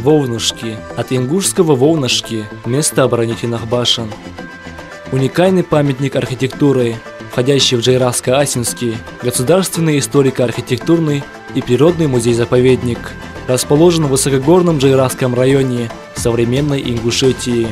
Волнушки. От ингушского «волнышки» – место оборонительных башен. Уникальный памятник архитектуры, входящий в Джейраско-Асинский государственный историко-архитектурный и природный музей-заповедник, расположен в высокогорном Джейрасском районе современной Ингушетии.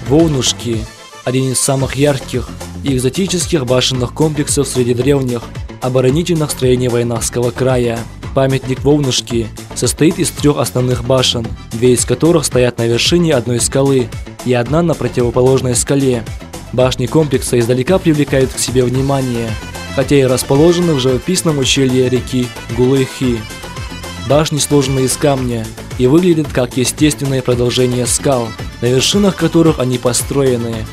Волнушки – один из самых ярких и экзотических башенных комплексов среди древних оборонительных строений Войнахского края. Памятник Волнушки состоит из 3 основных башен, 2 из которых стоят на вершине одной скалы и одна на противоположной скале. Башни комплекса издалека привлекают к себе внимание, хотя и расположены в живописном ущелье реки Гулыхи. Башни сложены из камня и выглядят как естественное продолжение скал, на вершинах которых они построены.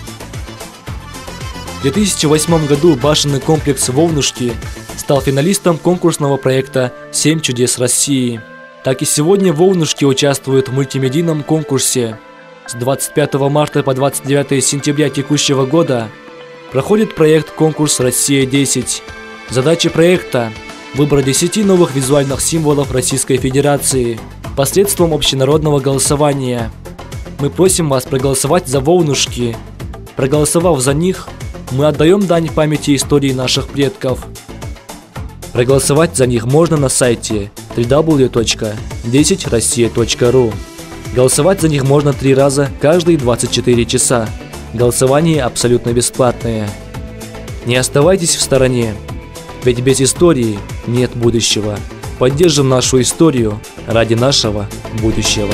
В 2008 году башенный комплекс Волнушки стал финалистом конкурсного проекта «7 чудес России». Так и сегодня Волнушки участвуют в мультимедийном конкурсе. С 25 марта по 29 сентября текущего года проходит проект «Конкурс Россия-10». Задача проекта – выбор 10 новых визуальных символов Российской Федерации посредством общенародного голосования. Мы просим вас проголосовать за Волнушки. Проголосовав за них, мы отдаем дань памяти истории наших предков. Проголосовать за них можно на сайте www.10россия.ру. Голосовать за них можно 3 раза каждые 24 часа. Голосование абсолютно бесплатное. Не оставайтесь в стороне, ведь без истории нет будущего. Поддержим нашу историю ради нашего будущего.